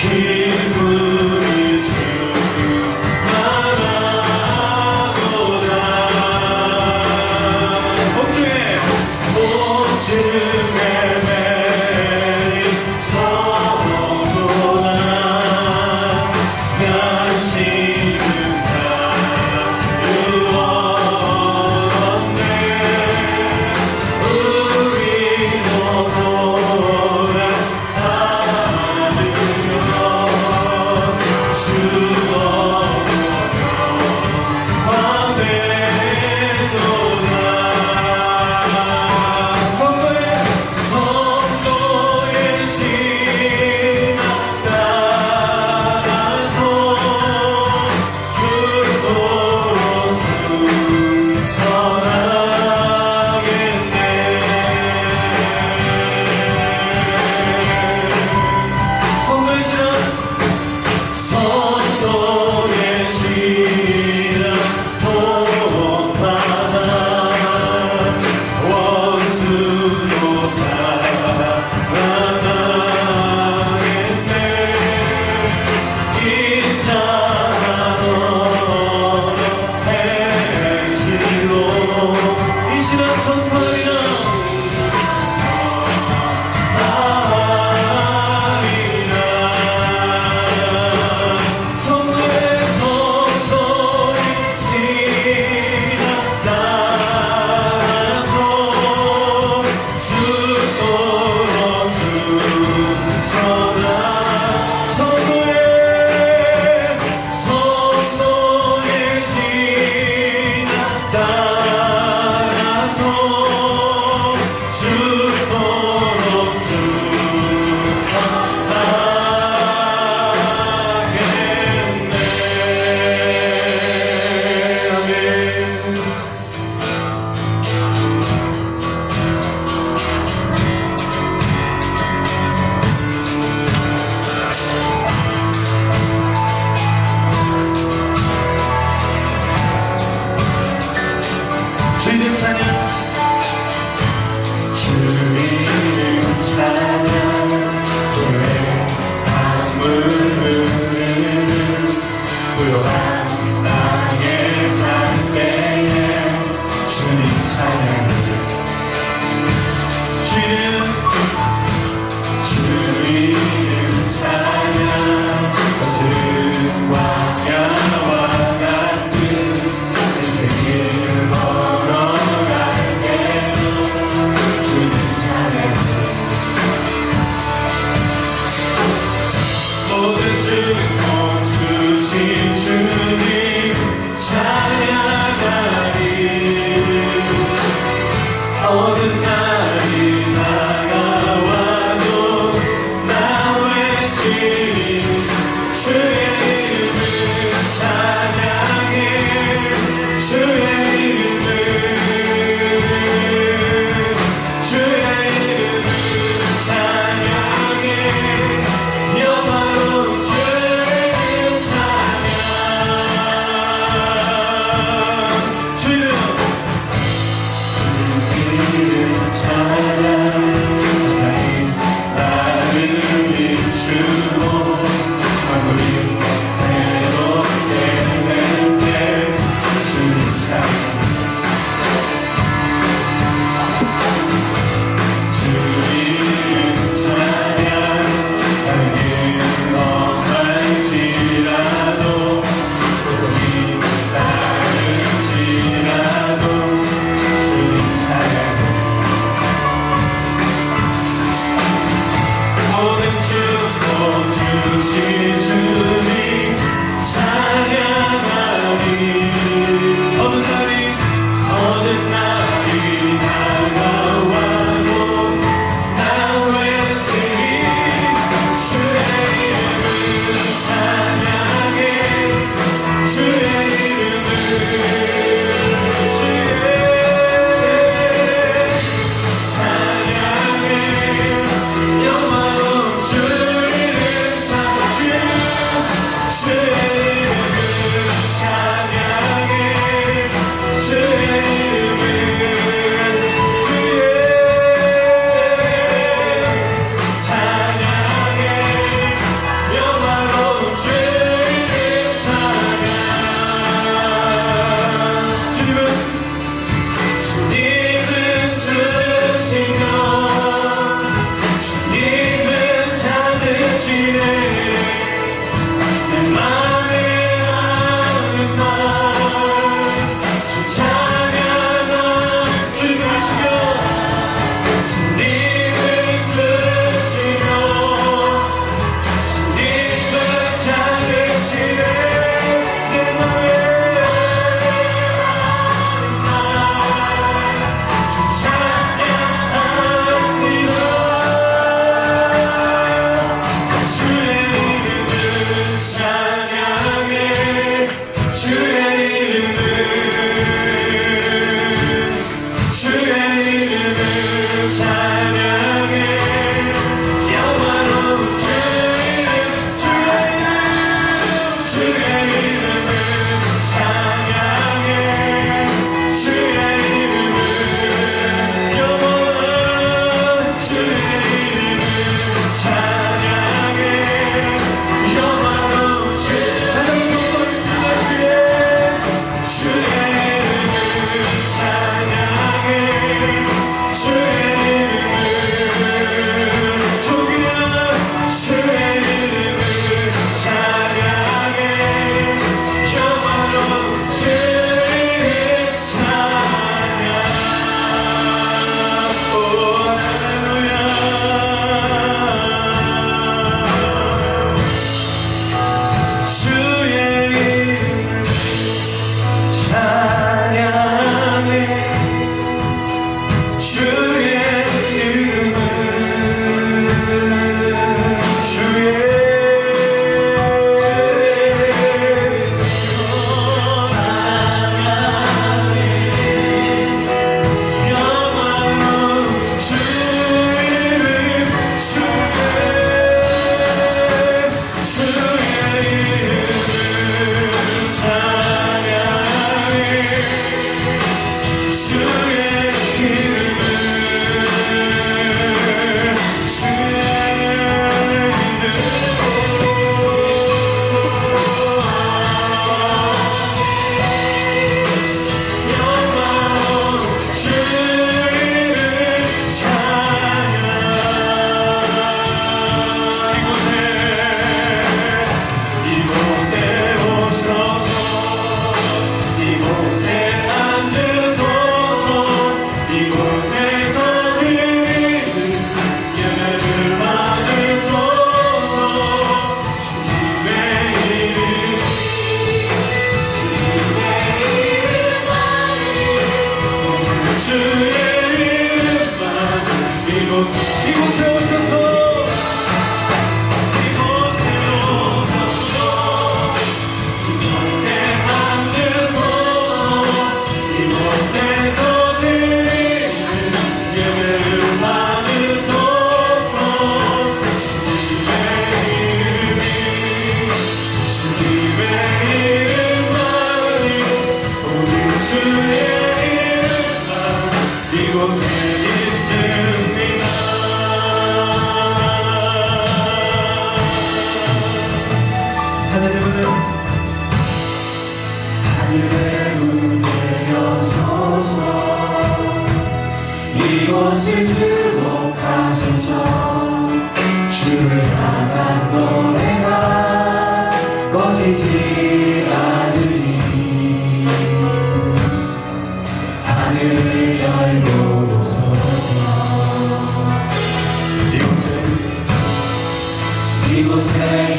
주의 이름을 찬양해 여바로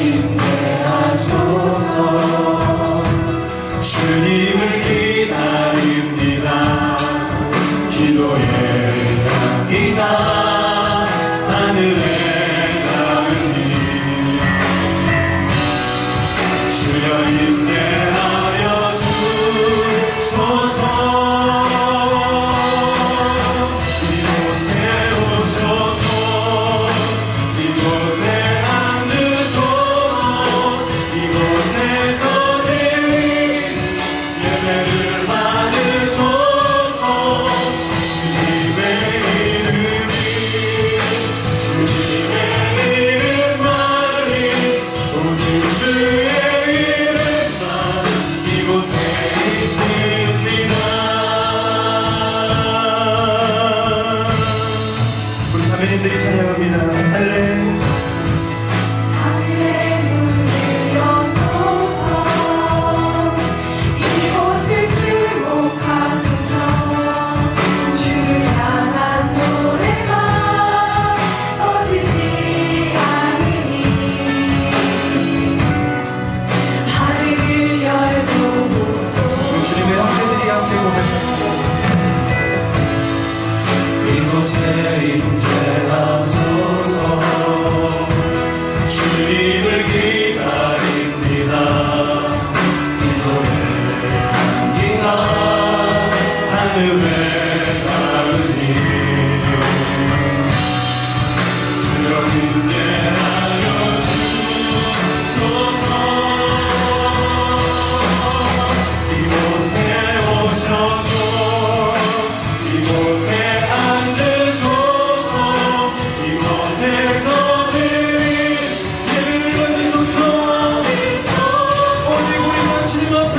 임재하소서. 주님을 기다립니다. 기도의 향기가 하늘에 닿으니 주여 임재하여 주소서. 이곳에 오셔서 이곳에 앉으소서. 이곳에서 드린 예배를 받으소서. 주님의 이름만이 오직 주의 이름만 이곳에 있습니다. 우리 자매님들이 찬양합니다. 할렐루야. 이곳을 주목하소서. 주를 향한 노래가 꺼지지 않으니 하늘을 열고 보소서. 주님의 형제들이 함께 고백합니다. 이곳에 임재하소서. 주님을 기다립니다. 기도의 향기가 하늘에 닿으니 주여 임재하여 주소서. 이곳에 오셔서 이곳에 앉으소서. 이곳에서 드린 예배를 받으소서. 오직 우리가 주님 앞에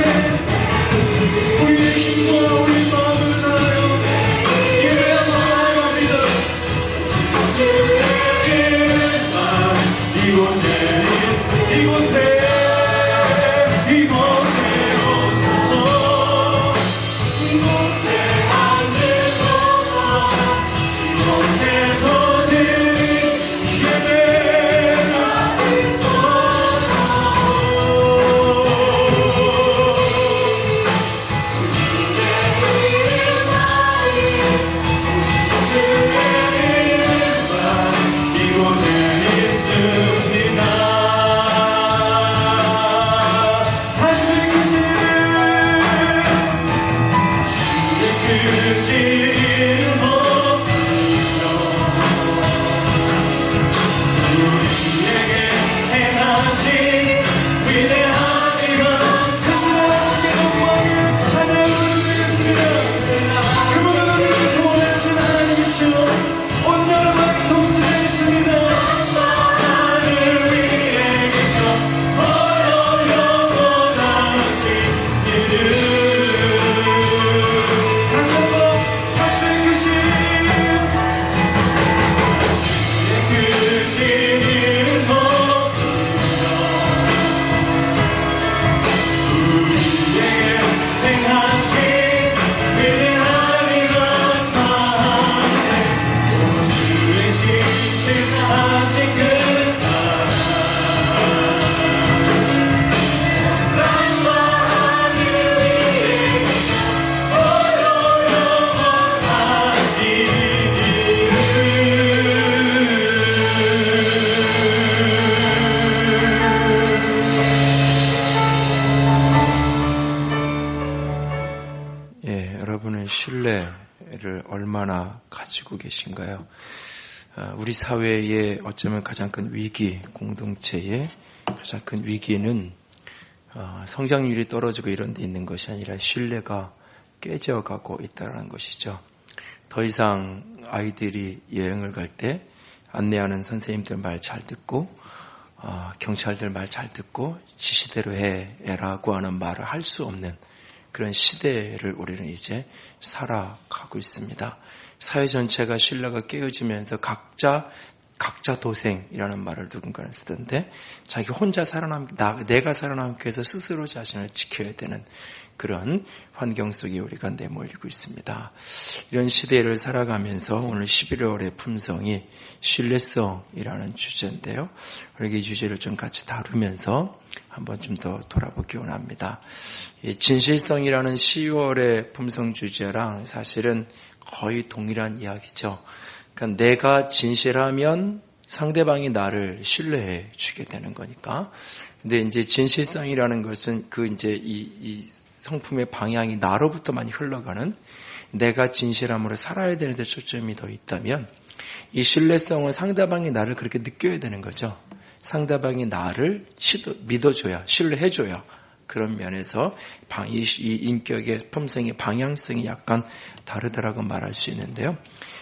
우리의 힘과 우리 마음을 다하여 예배하며 나아갑니다. 이곳에 오셔서 이곳에 앉으소서. 이곳에서 드린 예배를 받으소서. 주님의 이름만 이곳에 있습니다. 하신 그 이름으로 우리에게 행하신 위대한 일은 그 시간 함께 영광의 찬양을 드리겠습니다. 그분은 우리를 구원하신 하나님이시오 온 나라와 통치자이십니다. 나를 위해 계셔 영원하신 이름. 다시 한번 하신 크신 이름으로 우리에게 행하신 위대한 일은 사랑에 주의 신실하신 그 사랑 땅과 하늘 위에 영원하신 여러분은 신뢰를 얼마나 가지고 계신가요? 우리 사회의 어쩌면 가장 큰 위기, 공동체의 가장 큰 위기는 성장률이 떨어지고 이런 데 있는 것이 아니라 신뢰가 깨져가고 있다는 것이죠. 더 이상 아이들이 여행을 갈 때 안내하는 선생님들 말 잘 듣고 경찰들 말 잘 듣고 지시대로 해라고 하는 말을 할 수 없는 그런 시대를 우리는 이제 살아가고 있습니다. 사회 전체가 신뢰가 깨어지면서 각자 각자 도생이라는 말을 누군가는 쓰던데 자기 혼자 내가 살아남기 위해서 스스로 자신을 지켜야 되는 그런 환경 속에 우리가 내몰리고 있습니다. 이런 시대를 살아가면서 오늘 11월의 품성이 신뢰성이라는 주제인데요. 우리 이 주제를 좀 같이 다루면서 한번 좀 더 돌아보기 원합니다. 진실성이라는 10월의 품성 주제랑 사실은 거의 동일한 이야기죠. 그러니까 내가 진실하면 상대방이 나를 신뢰해 주게 되는 거니까. 근데 이제 진실성이라는 것은 이 성품의 방향이 나로부터 많이 흘러가는 내가 진실함으로 살아야 되는데 초점이 더 있다면 이 신뢰성은 상대방이 나를 그렇게 느껴야 되는 거죠. 상대방이 나를 믿어줘야, 신뢰해줘야 그런 면에서 이 인격의 품성의 방향성이 약간 다르다라고 말할 수 있는데요.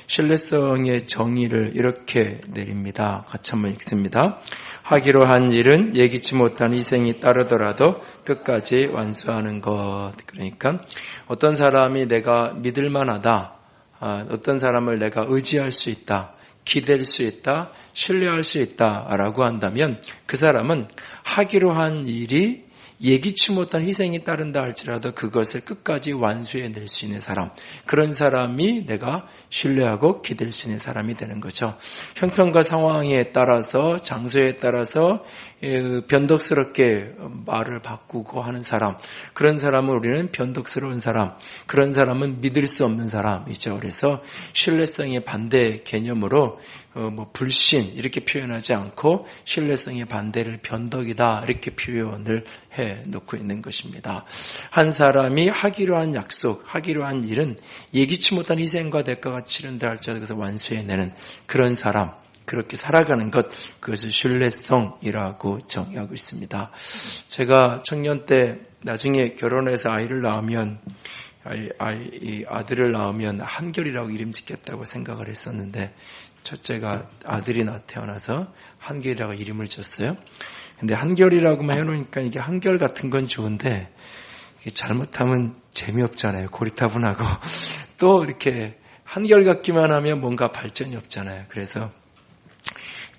신뢰성의 정의를 이렇게 내립니다. 같이 한번 읽습니다. 하기로 한 일은 예기치 못한 희생이 따르더라도 끝까지 완수하는 것. 그러니까 어떤 사람이 내가 믿을 만하다, 어떤 사람을 내가 의지할 수 있다, 기댈 수 있다, 신뢰할 수 있다라고 한다면 그 사람은 하기로 한 일이 예기치 못한 희생이 따른다 할지라도 그것을 끝까지 완수해낼 수 있는 사람, 그런 사람이 내가 신뢰하고 기댈 수 있는 사람이 되는 거죠. 형편과 상황에 따라서, 장소에 따라서 변덕스럽게 말을 바꾸고 하는 사람, 그런 사람은 우리는 변덕스러운 사람, 그런 사람은 믿을 수 없는 사람이죠. 그래서 신뢰성의 반대 개념으로 불신 이렇게 표현하지 않고 신뢰성의 반대를 변덕이다 이렇게 표현을 해놓고 있는 것입니다. 한 사람이 하기로 한 약속, 하기로 한 일은 예기치 못한 희생과 대가가 치른다 할지라도 그래서 완수해내는 그런 사람, 그렇게 살아가는 것, 그것을 신뢰성이라고 정의하고 있습니다. 제가 청년 때 나중에 결혼해서 아이를 낳으면 아들을 낳으면 한결이라고 이름 짓겠다고 생각을 했었는데 첫째가 아들이 태어나서 한결이라고 이름을 졌어요. 근데 한결이라고만 해놓으니까 이게 한결 같은 건 좋은데 잘못하면 재미없잖아요. 고리타분하고 또 이렇게 한결 같기만 하면 뭔가 발전이 없잖아요. 그래서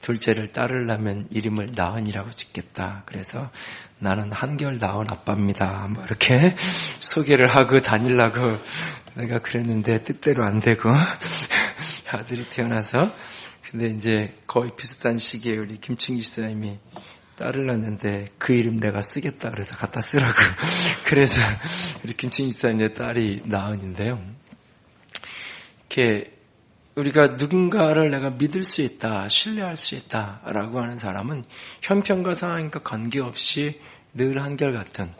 둘째를 딸으려면 이름을 나은이라고 짓겠다. 그래서 나는 한결 나은 아빠입니다. 이렇게 소개를 하고 다니려고 내가 그랬는데 뜻대로 안 되고 아들이 태어나서 근데 이제 거의 비슷한 시기에 우리 김충기 집사님이 딸을 낳는데 그 이름 내가 쓰겠다 그래서 갖다 쓰라고 그래서 우리 김충기 집사님의 딸이 나은인데요. 이렇게 우리가 누군가를 내가 믿을 수 있다, 신뢰할 수 있다라고 하는 사람은 형편과 상황과 관계없이 늘 한결같은,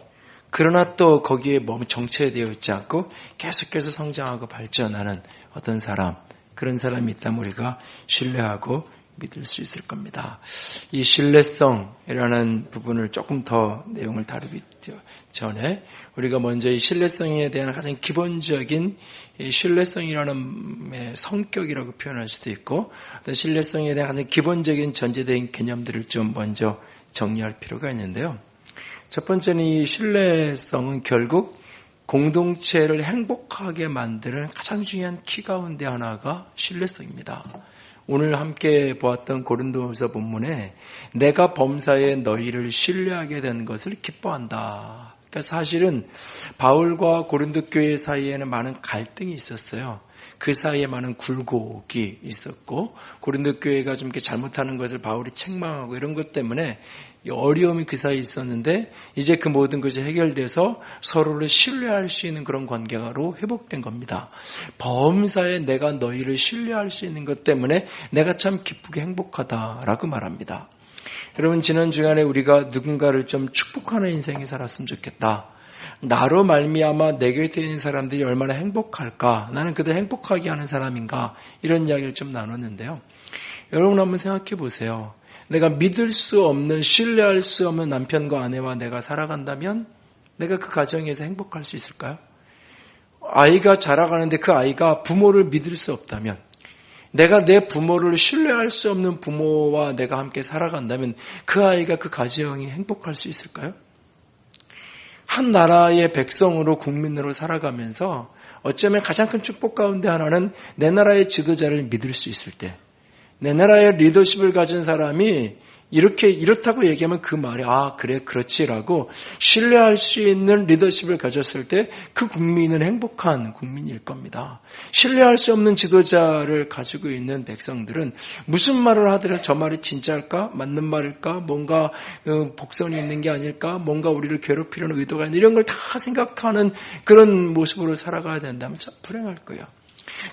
그러나 또 거기에 정체되어 있지 않고 계속해서 성장하고 발전하는 어떤 사람, 그런 사람이 있다면 우리가 신뢰하고 믿을 수 있을 겁니다. 이 신뢰성이라는 부분을 조금 더 내용을 다루기 전에 우리가 먼저 이 신뢰성에 대한 가장 기본적인 이 신뢰성이라는 성격이라고 표현할 수도 있고 어떤 신뢰성에 대한 가장 기본적인 전제된 개념들을 좀 먼저 정리할 필요가 있는데요. 첫 번째는 이 신뢰성은 결국 공동체를 행복하게 만드는 가장 중요한 키 가운데 하나가 신뢰성입니다. 오늘 함께 보았던 고린도후서 본문에 내가 범사에 너희를 신뢰하게 된 것을 기뻐한다. 그러니까 사실은 바울과 고린도 교회 사이에는 많은 갈등이 있었어요. 그 사이에 많은 굴곡이 있었고 고린도 교회가 좀 이렇게 잘못하는 것을 바울이 책망하고 이런 것 때문에 어려움이 그 사이에 있었는데 이제 그 모든 것이 해결돼서 서로를 신뢰할 수 있는 그런 관계로 회복된 겁니다. 범사에 내가 너희를 신뢰할 수 있는 것 때문에 내가 참 기쁘게 행복하다라고 말합니다. 여러분 지난 주간에 우리가 누군가를 좀 축복하는 인생이 살았으면 좋겠다. 나로 말미암아 내 곁에 있는 사람들이 얼마나 행복할까? 나는 그들 행복하게 하는 사람인가? 이런 이야기를 좀 나눴는데요. 여러분 한번 생각해 보세요. 내가 믿을 수 없는, 신뢰할 수 없는 남편과 아내와 내가 살아간다면 내가 그 가정에서 행복할 수 있을까요? 아이가 자라가는데 그 아이가 부모를 믿을 수 없다면, 내가 내 부모를 신뢰할 수 없는 부모와 내가 함께 살아간다면 그 아이가 그 가정이 행복할 수 있을까요? 한 나라의 백성으로 국민으로 살아가면서 어쩌면 가장 큰 축복 가운데 하나는 내 나라의 지도자를 믿을 수 있을 때, 내 나라의 리더십을 가진 사람이 이렇다고 얘기하면 그 말이 그래 그렇지라고 신뢰할 수 있는 리더십을 가졌을 때 그 국민은 행복한 국민일 겁니다. 신뢰할 수 없는 지도자를 가지고 있는 백성들은 무슨 말을 하더라도 저 말이 진짜일까? 맞는 말일까? 뭔가 복선이 있는 게 아닐까? 뭔가 우리를 괴롭히려는 의도가 있는 이런 걸 다 생각하는 그런 모습으로 살아가야 된다면 참 불행할 거예요.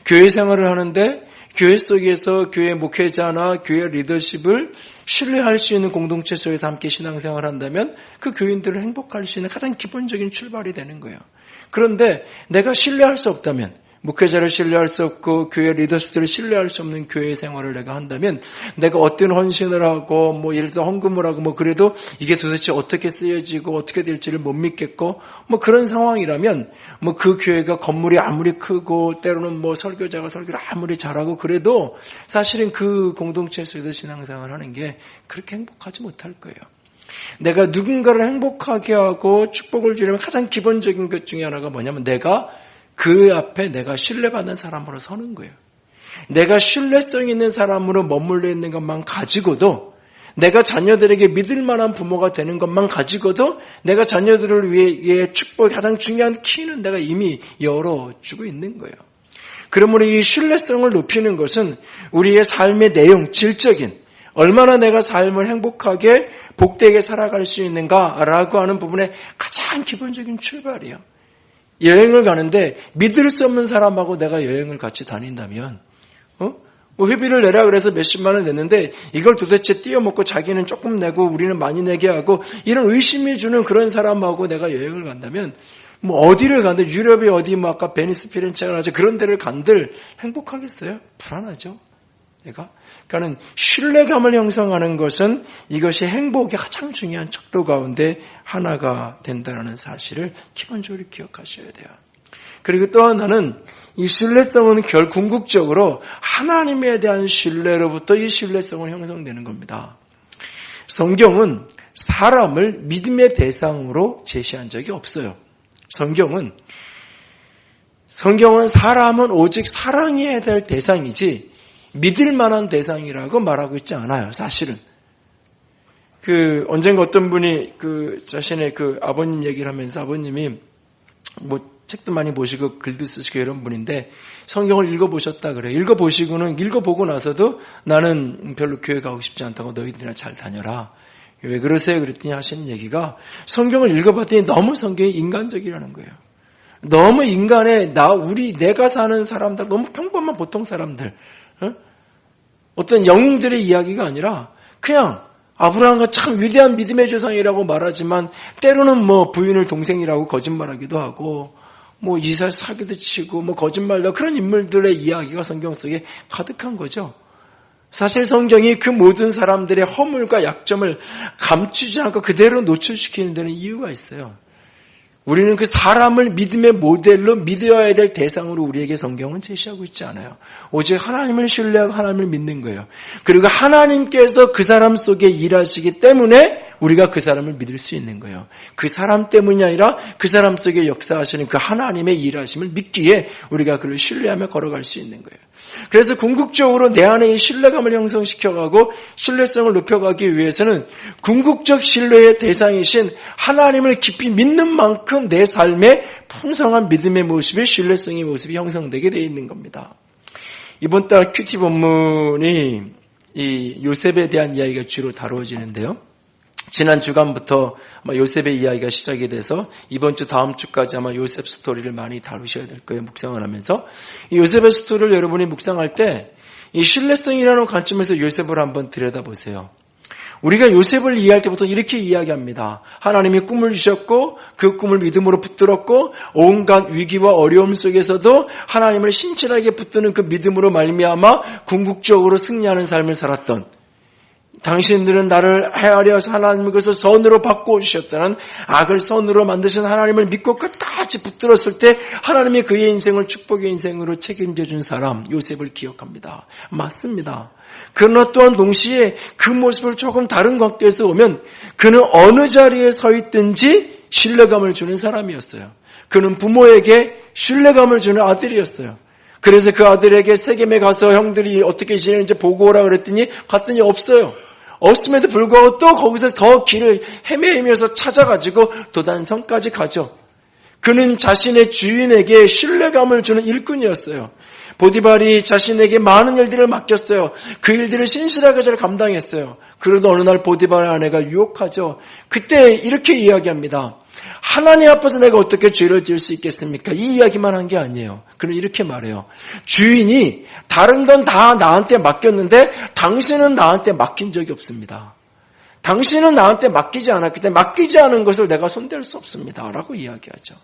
교회 생활을 하는데 교회 속에서 교회 목회자나 교회 리더십을 신뢰할 수 있는 공동체 속에서 함께 신앙생활을 한다면 그 교인들을 행복할 수 있는 가장 기본적인 출발이 되는 거예요. 그런데 내가 신뢰할 수 없다면, 목회자를 신뢰할 수 없고 교회 리더십들을 신뢰할 수 없는 교회 생활을 내가 한다면 내가 어떤 헌신을 하고 예를 들어 헌금을 하고 그래도 이게 도대체 어떻게 쓰여지고 어떻게 될지를 못 믿겠고 그런 상황이라면 그 교회가 건물이 아무리 크고 때로는 설교자가 설교를 아무리 잘하고 그래도 사실은 그 공동체 속에서 신앙생활을 하는 게 그렇게 행복하지 못할 거예요. 내가 누군가를 행복하게 하고 축복을 주려면 가장 기본적인 것 중에 하나가 뭐냐면 내가 그 앞에 내가 신뢰받는 사람으로 서는 거예요. 내가 신뢰성 있는 사람으로 머물러 있는 것만 가지고도 내가 자녀들에게 믿을 만한 부모가 되는 것만 가지고도 내가 자녀들을 위해 축복의 가장 중요한 키는 내가 이미 열어주고 있는 거예요. 그러므로 이 신뢰성을 높이는 것은 우리의 삶의 내용, 질적인 얼마나 내가 삶을 행복하게 복되게 살아갈 수 있는가라고 하는 부분의 가장 기본적인 출발이에요. 여행을 가는데 믿을 수 없는 사람하고 내가 여행을 같이 다닌다면 회비를 내라 그래서 몇십만 원 냈는데 이걸 도대체 띄어먹고 자기는 조금 내고 우리는 많이 내게 하고 이런 의심이 주는 그런 사람하고 내가 여행을 간다면 어디를 간들 유럽이 어디 아까 베니스 피렌체가 나죠 그런 데를 간들 행복하겠어요? 불안하죠. 그러니까는 신뢰감을 형성하는 것은 이것이 행복의 가장 중요한 척도 가운데 하나가 된다는 사실을 기본적으로 기억하셔야 돼요. 그리고 또 하나는 이 신뢰성은 궁극적으로 하나님에 대한 신뢰로부터 이 신뢰성은 형성되는 겁니다. 성경은 사람을 믿음의 대상으로 제시한 적이 없어요. 성경은 사람은 오직 사랑해야 될 대상이지 믿을 만한 대상이라고 말하고 있지 않아요, 사실은. 언젠가 어떤 분이 자신의 아버님 얘기를 하면서 아버님이 책도 많이 보시고 글도 쓰시고 이런 분인데 성경을 읽어보셨다 그래요. 읽어보고 나서도 나는 별로 교회 가고 싶지 않다고 너희들이나 잘 다녀라. 왜 그러세요? 그랬더니 하시는 얘기가 성경을 읽어봤더니 너무 성경이 인간적이라는 거예요. 너무 내가 사는 사람들, 너무 평범한 보통 사람들, 어떤 영웅들의 이야기가 아니라 그냥 아브라함과 참 위대한 믿음의 조상이라고 말하지만 때로는 부인을 동생이라고 거짓말하기도 하고 이사 사기도 치고 거짓말도 그런 인물들의 이야기가 성경 속에 가득한 거죠. 사실 성경이 그 모든 사람들의 허물과 약점을 감추지 않고 그대로 노출시키는 데는 이유가 있어요. 우리는 그 사람을 믿음의 모델로 믿어야 될 대상으로 우리에게 성경은 제시하고 있지 않아요. 오직 하나님을 신뢰하고 하나님을 믿는 거예요. 그리고 하나님께서 그 사람 속에 일하시기 때문에 우리가 그 사람을 믿을 수 있는 거예요. 그 사람 때문이 아니라 그 사람 속에 역사하시는 그 하나님의 일하심을 믿기에 우리가 그를 신뢰하며 걸어갈 수 있는 거예요. 그래서 궁극적으로 내 안에 이 신뢰감을 형성시켜가고 신뢰성을 높여가기 위해서는 궁극적 신뢰의 대상이신 하나님을 깊이 믿는 만큼 내 삶에 풍성한 믿음의 모습이 신뢰성의 모습이 형성되게 되어 있는 겁니다. 이번 달 큐티 본문이 이 요셉에 대한 이야기가 주로 다루어지는데요. 지난 주간부터 아마 요셉의 이야기가 시작이 돼서 이번 주 다음 주까지 아마 요셉 스토리를 많이 다루셔야 될 거예요. 묵상을 하면서 이 요셉의 스토리를 여러분이 묵상할 때 이 신뢰성이라는 관점에서 요셉을 한번 들여다보세요. 우리가 요셉을 이해할 때부터 이렇게 이야기합니다. 하나님이 꿈을 주셨고 그 꿈을 믿음으로 붙들었고 온갖 위기와 어려움 속에서도 하나님을 신실하게 붙드는 그 믿음으로 말미암아 궁극적으로 승리하는 삶을 살았던, 당신들은 나를 헤아려 하나님의 것을 선으로 바꿔주셨다는 악을 선으로 만드신 하나님을 믿고 끝까지 붙들었을 때 하나님이 그의 인생을 축복의 인생으로 책임져 준 사람 요셉을 기억합니다. 맞습니다. 그러나 또한 동시에 그 모습을 조금 다른 각도에서 보면 그는 어느 자리에 서 있든지 신뢰감을 주는 사람이었어요. 그는 부모에게 신뢰감을 주는 아들이었어요. 그래서 그 아들에게 세겜에 가서 형들이 어떻게 지내는지 보고 오라 그랬더니 갔더니 없어요. 없음에도 불구하고 또 거기서 더 길을 헤매면서 찾아가지고 도단성까지 가죠. 그는 자신의 주인에게 신뢰감을 주는 일꾼이었어요. 보디발이 자신에게 많은 일들을 맡겼어요. 그 일들을 신실하게 잘 감당했어요. 그러다 어느 날 보디발의 아내가 유혹하죠. 그때 이렇게 이야기합니다. 하나님 앞에서 내가 어떻게 죄를 지을 수 있겠습니까? 이 이야기만 한 게 아니에요. 그는 이렇게 말해요. 주인이 다른 건 다 나한테 맡겼는데 당신은 나한테 맡긴 적이 없습니다. 당신은 나한테 맡기지 않았기 때문에 맡기지 않은 것을 내가 손댈 수 없습니다. 라고 이야기하죠.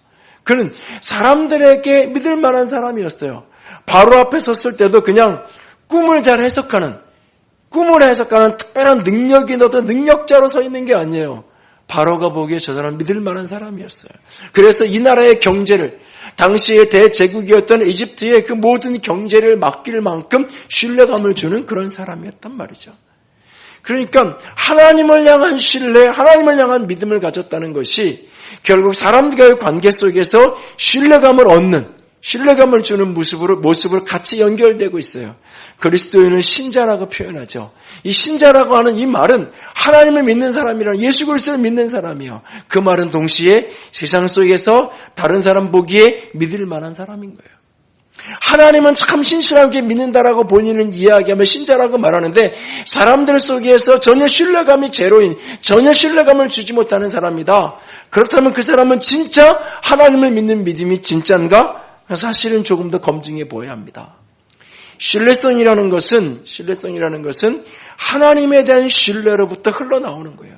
그는 사람들에게 믿을 만한 사람이었어요. 바로 앞에 섰을 때도 그냥 꿈을 잘 해석하는 특별한 능력이 어떤 능력자로 서 있는 게 아니에요. 바로가 보기에 저 사람 믿을 만한 사람이었어요. 그래서 이 나라의 경제를, 당시의 대제국이었던 이집트의 그 모든 경제를 맡길 만큼 신뢰감을 주는 그런 사람이었단 말이죠. 그러니까 하나님을 향한 신뢰, 하나님을 향한 믿음을 가졌다는 것이 결국 사람들과의 관계 속에서 신뢰감을 얻는, 신뢰감을 주는 모습으로 같이 연결되고 있어요. 그리스도인은 신자라고 표현하죠. 이 신자라고 하는 이 말은 하나님을 믿는 사람이란, 예수 그리스도를 믿는 사람이요. 그 말은 동시에 세상 속에서 다른 사람 보기에 믿을 만한 사람인 거예요. 하나님은 참 신실하게 믿는다라고 본인은 이야기하며 신자라고 말하는데 사람들 속에서 전혀 신뢰감이 제로인, 전혀 신뢰감을 주지 못하는 사람이다. 그렇다면 그 사람은 진짜 하나님을 믿는 믿음이 진짠가? 사실은 조금 더 검증해 보아야 합니다. 신뢰성이라는 것은 하나님에 대한 신뢰로부터 흘러나오는 거예요.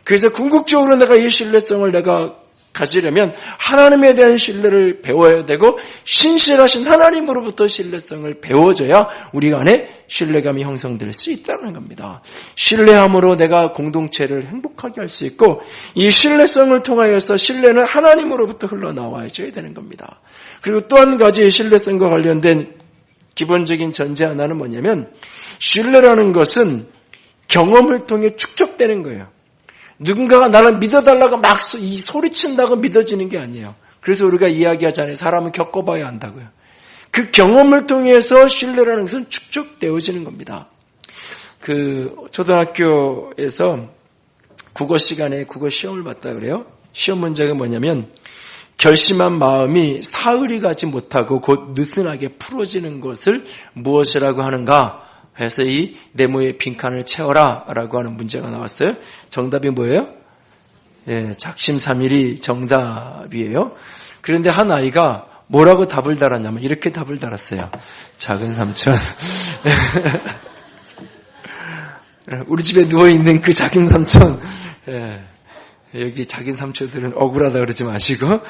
그래서 궁극적으로 내가 이 신뢰성을 내가 가지려면 하나님에 대한 신뢰를 배워야 되고 신실하신 하나님으로부터 신뢰성을 배워줘야 우리 안에 신뢰감이 형성될 수 있다는 겁니다. 신뢰함으로 내가 공동체를 행복하게 할 수 있고 이 신뢰성을 통하여서 신뢰는 하나님으로부터 흘러나와줘야 되는 겁니다. 그리고 또 한 가지 신뢰성과 관련된 기본적인 전제 하나는 뭐냐면 신뢰라는 것은 경험을 통해 축적되는 거예요. 누군가가 나를 믿어달라고 막 소리친다고 믿어지는 게 아니에요. 그래서 우리가 이야기하잖아요. 사람은 겪어봐야 한다고요. 그 경험을 통해서 신뢰라는 것은 축적되어지는 겁니다. 그 초등학교에서 국어 시간에 국어 시험을 봤다 그래요. 시험 문제가 뭐냐면 결심한 마음이 사흘이 가지 못하고 곧 느슨하게 풀어지는 것을 무엇이라고 하는가 해서 이 네모의 빈칸을 채워라 라고 하는 문제가 나왔어요. 정답이 뭐예요? 예, 작심삼일이 정답이에요. 그런데 한 아이가 뭐라고 답을 달았냐면 이렇게 답을 달았어요. 작은 삼촌. 우리 집에 누워있는 그 작은 삼촌. 예. 여기 작은 삼촌들은 억울하다 그러지 마시고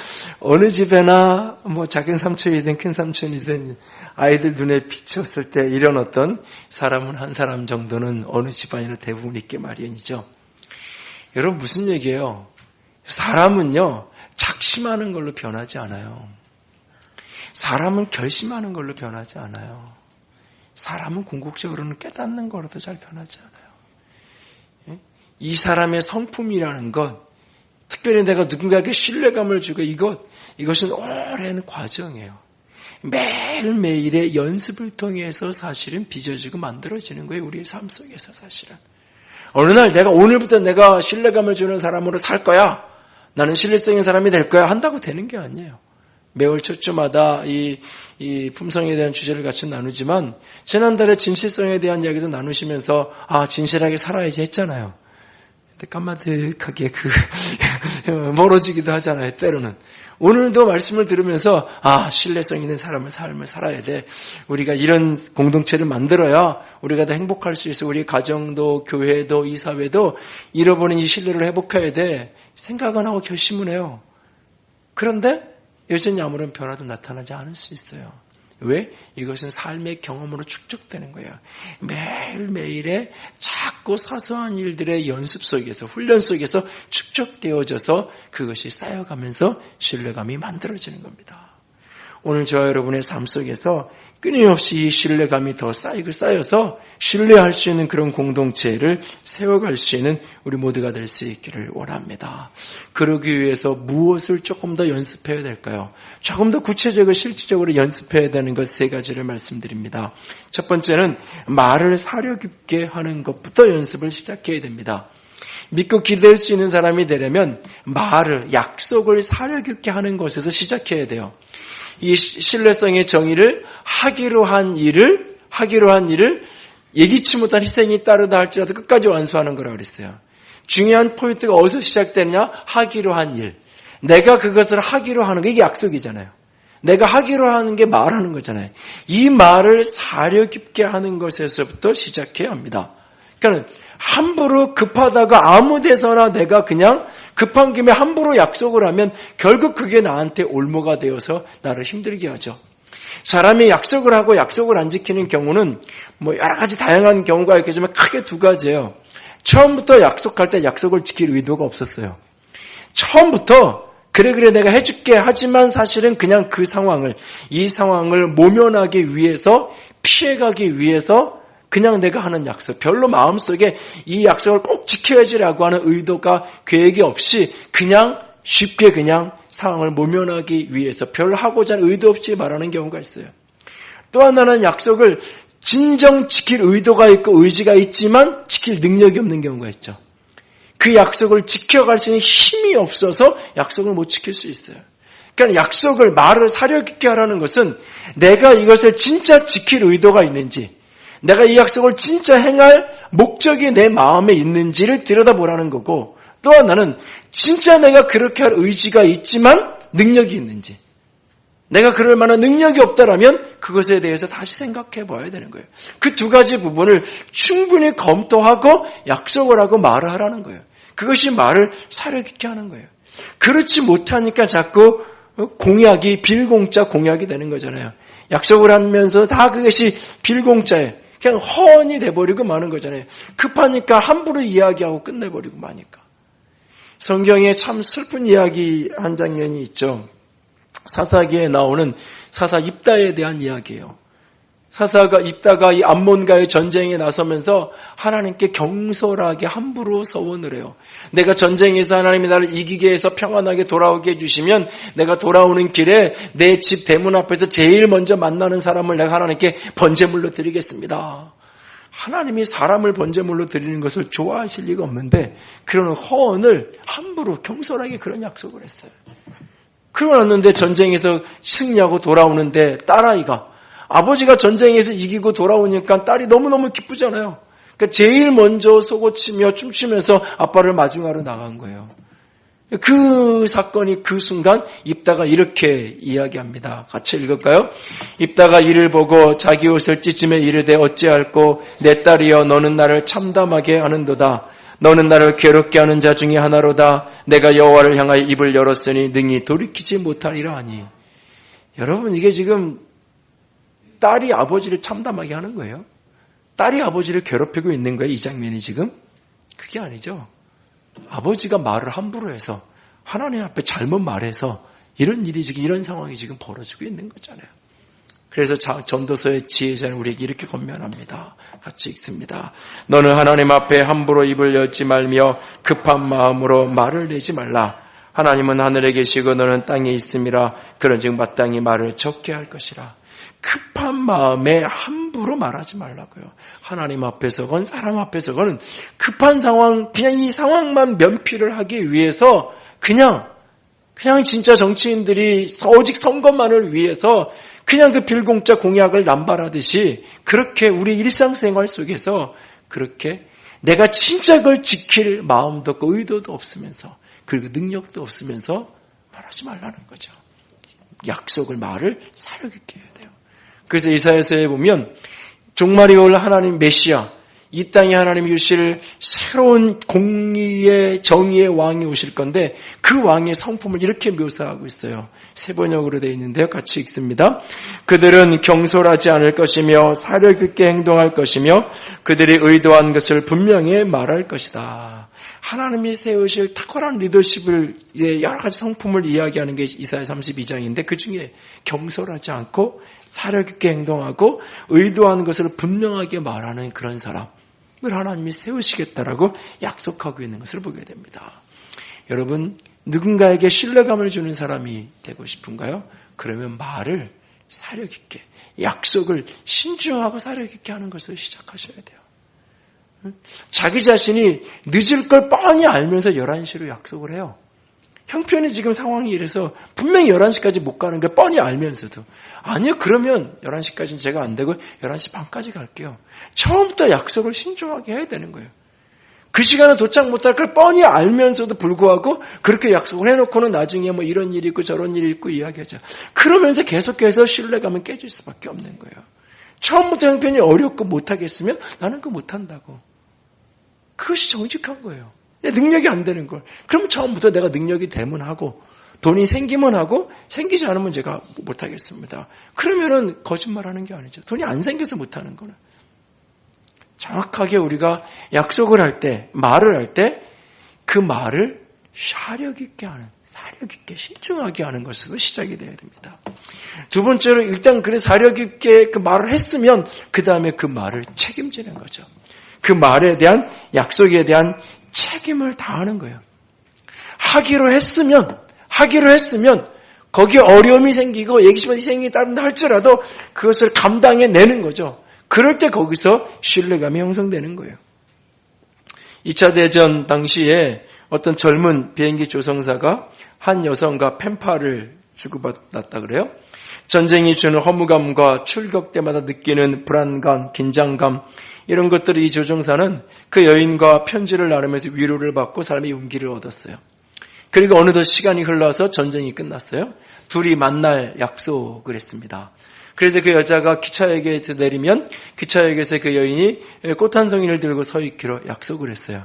어느 집에나 뭐 작은 삼촌이든 큰 삼촌이든 아이들 눈에 비쳤을 때 이런 어떤 사람은 한 사람 정도는 어느 집안이나 대부분 있게 마련이죠. 여러분 무슨 얘기예요? 사람은요 작심하는 걸로 변하지 않아요. 사람은 결심하는 걸로 변하지 않아요. 사람은 궁극적으로는 깨닫는 거라도 잘 변하지 않아요. 이 사람의 성품이라는 것, 특별히 내가 누군가에게 신뢰감을 주고 이것은 오랜 과정이에요. 매일매일의 연습을 통해서 사실은 빚어지고 만들어지는 거예요. 우리의 삶 속에서 사실은. 어느 날 오늘부터 내가 신뢰감을 주는 사람으로 살 거야. 나는 신뢰성인 사람이 될 거야. 한다고 되는 게 아니에요. 매월 첫 주마다 이 품성에 대한 주제를 같이 나누지만 지난달에 진실성에 대한 이야기도 나누시면서 진실하게 살아야지 했잖아요. 까마득하게 멀어지기도 하잖아요. 때로는. 오늘도 말씀을 들으면서 신뢰성 있는 삶을 살아야 돼. 우리가 이런 공동체를 만들어야 우리가 더 행복할 수 있어. 우리 가정도 교회도 이 사회도 잃어버린 이 신뢰를 회복해야 돼. 생각은 하고 결심은 해요. 그런데 여전히 아무런 변화도 나타나지 않을 수 있어요. 왜? 이것은 삶의 경험으로 축적되는 거예요. 매일매일의 작고 사소한 일들의 연습 속에서, 훈련 속에서 축적되어져서 그것이 쌓여가면서 신뢰감이 만들어지는 겁니다. 오늘 저와 여러분의 삶 속에서 끊임없이 이 신뢰감이 더 쌓여서 신뢰할 수 있는 그런 공동체를 세워갈 수 있는 우리 모두가 될 수 있기를 원합니다. 그러기 위해서 무엇을 조금 더 연습해야 될까요? 조금 더 구체적으로 실질적으로 연습해야 되는 것 세 가지를 말씀드립니다. 첫 번째는 말을 사려 깊게 하는 것부터 연습을 시작해야 됩니다. 믿고 기댈 수 있는 사람이 되려면 말을, 약속을 사려 깊게 하는 것에서 시작해야 돼요. 이 신뢰성의 정의를 하기로 한 일을 예기치 못한 희생이 따르다 할지라도 끝까지 완수하는 거라고 그랬어요. 중요한 포인트가 어디서 시작되느냐? 하기로 한 일. 내가 그것을 하기로 하는 게 이게 약속이잖아요. 내가 하기로 하는 게 말하는 거잖아요. 이 말을 사려 깊게 하는 것에서부터 시작해야 합니다. 그러니까 함부로 급하다가 아무 데서나 내가 그냥 급한 김에 함부로 약속을 하면 결국 그게 나한테 올무가 되어서 나를 힘들게 하죠. 사람이 약속을 하고 약속을 안 지키는 경우는 여러 가지 다양한 경우가 있겠지만 크게 두 가지예요. 처음부터 약속할 때 약속을 지킬 의도가 없었어요. 처음부터 그래 내가 해줄게 하지만 사실은 그냥 이 상황을 모면하기 위해서 피해가기 위해서 그냥 내가 하는 약속, 별로 마음속에 이 약속을 꼭 지켜야지라고 하는 의도가 계획이 없이 그냥 쉽게 그냥 상황을 모면하기 위해서 별로 하고자 하는 의도 없이 말하는 경우가 있어요. 또 하나는 약속을 진정 지킬 의도가 있고 의지가 있지만 지킬 능력이 없는 경우가 있죠. 그 약속을 지켜갈 수 있는 힘이 없어서 약속을 못 지킬 수 있어요. 그러니까 약속을 말을 사려 깊게 하라는 것은 내가 이것을 진짜 지킬 의도가 있는지 내가 이 약속을 진짜 행할 목적이 내 마음에 있는지를 들여다보라는 거고 또 하나는 진짜 내가 그렇게 할 의지가 있지만 능력이 있는지 내가 그럴 만한 능력이 없다라면 그것에 대해서 다시 생각해 봐야 되는 거예요. 그 두 가지 부분을 충분히 검토하고 약속을 하고 말을 하라는 거예요. 그것이 말을 사려 깊게 하는 거예요. 그렇지 못하니까 자꾸 공약이 빌공짜 공약이 되는 거잖아요. 약속을 하면서 다 그것이 빌공짜예요. 그냥 허언이 돼버리고 마는 거잖아요. 급하니까 함부로 이야기하고 끝내버리고 마니까. 성경에 참 슬픈 이야기 한 장면이 있죠. 사사기에 나오는 사사 입다에 대한 이야기예요. 사사가 입다가 이 암몬과의 전쟁에 나서면서 하나님께 경솔하게 함부로 서원을 해요. 내가 전쟁에서 하나님이 나를 이기게 해서 평안하게 돌아오게 해주시면 내가 돌아오는 길에 내 집 대문 앞에서 제일 먼저 만나는 사람을 내가 하나님께 번제물로 드리겠습니다. 하나님이 사람을 번제물로 드리는 것을 좋아하실 리가 없는데 그런 허언을 함부로 경솔하게 그런 약속을 했어요. 그러는데 전쟁에서 승리하고 돌아오는데 딸아이가 아버지가 전쟁에서 이기고 돌아오니까 딸이 너무너무 기쁘잖아요. 그러니까 제일 먼저 속옷치며 춤추면서 아빠를 마중하러 나간 거예요. 그 사건이 그 순간 입다가 이렇게 이야기합니다. 같이 읽을까요? 입다가 이를 보고 자기 옷을 찢으며 이르되 어찌할꼬 내 딸이여 너는 나를 참담하게 하는도다. 너는 나를 괴롭게 하는 자 중에 하나로다. 내가 여호와를 향하여 입을 열었으니 능히 돌이키지 못하리라 하니. 여러분 이게 지금 딸이 아버지를 참담하게 하는 거예요? 딸이 아버지를 괴롭히고 있는 거예요? 이 장면이 지금? 그게 아니죠. 아버지가 말을 함부로 해서 하나님 앞에 잘못 말해서 이런 일이 지금 이런 상황이 지금 벌어지고 있는 거잖아요. 그래서 전도서의 지혜자는 우리에게 이렇게 권면합니다. 같이 읽습니다. 너는 하나님 앞에 함부로 입을 열지 말며 급한 마음으로 말을 내지 말라. 하나님은 하늘에 계시고 너는 땅에 있음이라. 그런즉 마땅히 말을 적게 할 것이라. 급한 마음에 함부로 말하지 말라고요. 하나님 앞에서건 사람 앞에서건 급한 상황, 그냥 이 상황만 면피를 하기 위해서 그냥 진짜 정치인들이 오직 선거만을 위해서 그냥 그 빌공짜 공약을 남발하듯이 그렇게 우리 일상생활 속에서 그렇게 내가 진짜 그걸 지킬 마음도 없고 의도도 없으면서 그리고 능력도 없으면서 말하지 말라는 거죠. 약속을 말을 사려 깊게 해야 돼요. 그래서 이사야서에 보면 종말이 올 하나님 메시아, 이 땅에 하나님이 주실 새로운 공의의 정의의 왕이 오실 건데 그 왕의 성품을 이렇게 묘사하고 있어요. 세 번역으로 되어 있는데요. 같이 읽습니다. 그들은 경솔하지 않을 것이며 사려 깊게 행동할 것이며 그들이 의도한 것을 분명히 말할 것이다. 하나님이 세우실 탁월한 리더십을 여러 가지 성품을 이야기하는 게 이사야 32장인데 그 중에 경솔하지 않고 사력 있게 행동하고 의도한 것을 분명하게 말하는 그런 사람을 하나님이 세우시겠다라고 약속하고 있는 것을 보게 됩니다. 여러분, 누군가에게 신뢰감을 주는 사람이 되고 싶은가요? 그러면 말을 사력 있게, 약속을 신중하고 사력 있게 하는 것을 시작하셔야 돼요. 자기 자신이 늦을 걸 뻔히 알면서 11시로 약속을 해요. 형편이 지금 상황이 이래서 분명히 11시까지 못 가는 걸 뻔히 알면서도 아니요, 그러면 11시까지는 제가 안 되고 11시 반까지 갈게요. 처음부터 약속을 신중하게 해야 되는 거예요. 그 시간에 도착 못할 걸 뻔히 알면서도 불구하고 그렇게 약속을 해놓고는 나중에 뭐 이런 일이 있고 저런 일이 있고 이야기하죠. 그러면서 계속해서 신뢰감은 깨질 수밖에 없는 거예요. 처음부터 형편이 어렵고 못하겠으면 나는 그거 못한다고. 그것이 정직한 거예요. 내 능력이 안 되는 걸. 그럼 처음부터 내가 능력이 되면 하고 돈이 생기면 하고 생기지 않으면 제가 못하겠습니다. 그러면은 거짓말하는 게 아니죠. 돈이 안 생겨서 못하는 거는. 정확하게 우리가 약속을 할 때, 말을 할 때 그 말을 사력 있게 하는, 사력 있게 신중하게 하는 것으로 시작이 되어야 됩니다. 두 번째로 일단 그래 사력 있게 그 말을 했으면 그 다음에 그 말을 책임지는 거죠. 그 말에 대한 약속에 대한 책임을 다하는 거예요. 하기로 했으면 거기에 어려움이 생기고 예기심이 생긴다 할지라도 그것을 감당해내는 거죠. 그럴 때 거기서 신뢰감이 형성되는 거예요. 2차 대전 당시에 어떤 젊은 비행기 조종사가 한 여성과 펜팔을 주고받았다 그래요. 전쟁이 주는 허무감과 출격 때마다 느끼는 불안감, 긴장감 이런 것들을 이 조종사는 그 여인과 편지를 나누면서 위로를 받고 삶의 용기를 얻었어요. 그리고 어느덧 시간이 흘러서 전쟁이 끝났어요. 둘이 만날 약속을 했습니다. 그래서 그 여자가 기차역에서 내리면 기차역에서 그 여인이 꽃 한 송이를 들고 서 있기로 약속을 했어요.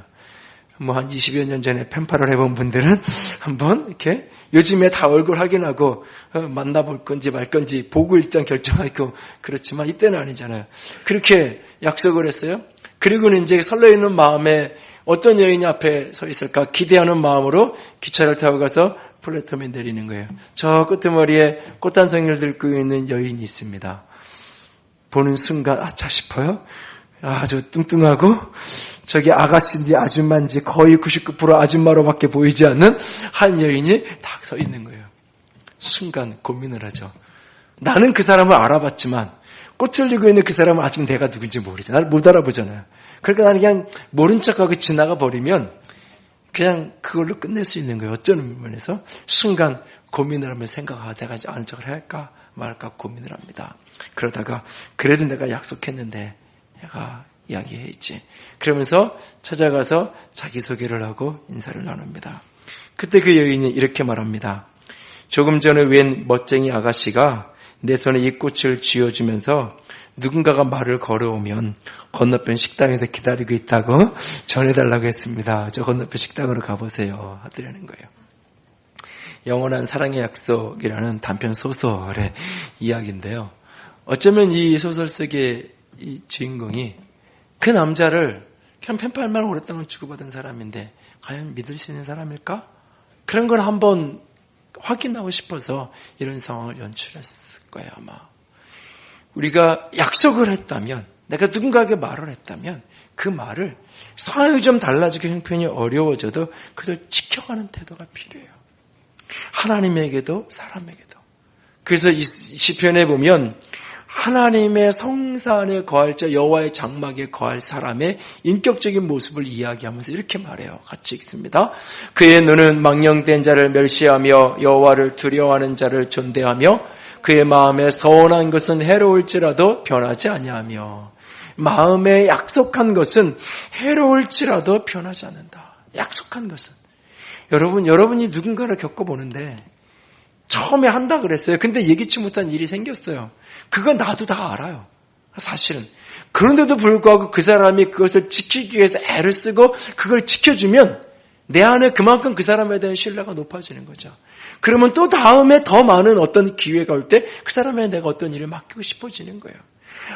뭐 한 20여 년 전에 펜팔을 해본 분들은 한번 이렇게 요즘에 다 얼굴 확인하고 만나볼 건지 말 건지 보고 일단 결정하고 그렇지만 이때는 아니잖아요. 그렇게 약속을 했어요. 그리고는 이제 설레이는 마음에 어떤 여인이 앞에 서 있을까 기대하는 마음으로 기차를 타고 가서 플랫폼에 내리는 거예요. 저 끄트머리에 꽃 한 송이를 들고 있는 여인이 있습니다. 보는 순간 아차 싶어요. 아주 뚱뚱하고 저기 아가씨인지 아줌마인지 거의 99% 아줌마로밖에 보이지 않는 한 여인이 딱 서 있는 거예요. 순간 고민을 하죠. 나는 그 사람을 알아봤지만 꽃을 들고 있는 그 사람은 아직 내가 누군지 모르잖아. 나를 못 알아보잖아요. 그러니까 나는 그냥 모른 척하고 지나가 버리면 그냥 그걸로 끝낼 수 있는 거예요. 어쩌는 면에서 순간 고민을 하면 내가 아는 척을 해야 할까 말까 고민을 합니다. 그러다가 그래도 내가 약속했는데 내가 이야기했지. 그러면서 찾아가서 자기소개를 하고 인사를 나눕니다. 그때 그 여인이 이렇게 말합니다. 조금 전에 웬 멋쟁이 아가씨가 내 손에 이 꽃을 쥐어주면서 누군가가 말을 걸어오면 건너편 식당에서 기다리고 있다고 전해달라고 했습니다. 저 건너편 식당으로 가보세요. 하더라는 거예요. 영원한 사랑의 약속이라는 단편 소설의 이야기인데요. 어쩌면 이 소설 속의 이 주인공이 그 남자를 그냥 펜팔만 오랫동안 주고받은 사람인데 과연 믿을 수 있는 사람일까? 그런 걸 한번 확인하고 싶어서 이런 상황을 연출했을 거예요, 아마. 우리가 약속을 했다면, 내가 누군가에게 말을 했다면 그 말을 상황이 좀 달라지고 형편이 어려워져도 그걸 지켜가는 태도가 필요해요. 하나님에게도 사람에게도. 그래서 이 시편에 보면 하나님의 성산에 거할 자 여호와의 장막에 거할 사람의 인격적인 모습을 이야기하면서 이렇게 말해요. 같이 읽습니다. 그의 눈은 망령된 자를 멸시하며 여호와를 두려워하는 자를 존대하며 그의 마음에 서운한 것은 해로울지라도 변하지 아니하며 마음에 약속한 것은 해로울지라도 변하지 않는다. 약속한 것은 여러분이 누군가를 겪어보는데 처음에 한다 그랬어요. 근데 예기치 못한 일이 생겼어요. 그건 나도 다 알아요. 사실은. 그런데도 불구하고 그 사람이 그것을 지키기 위해서 애를 쓰고 그걸 지켜주면 내 안에 그만큼 그 사람에 대한 신뢰가 높아지는 거죠. 그러면 또 다음에 더 많은 어떤 기회가 올 때 그 사람에 내가 어떤 일을 맡기고 싶어지는 거예요.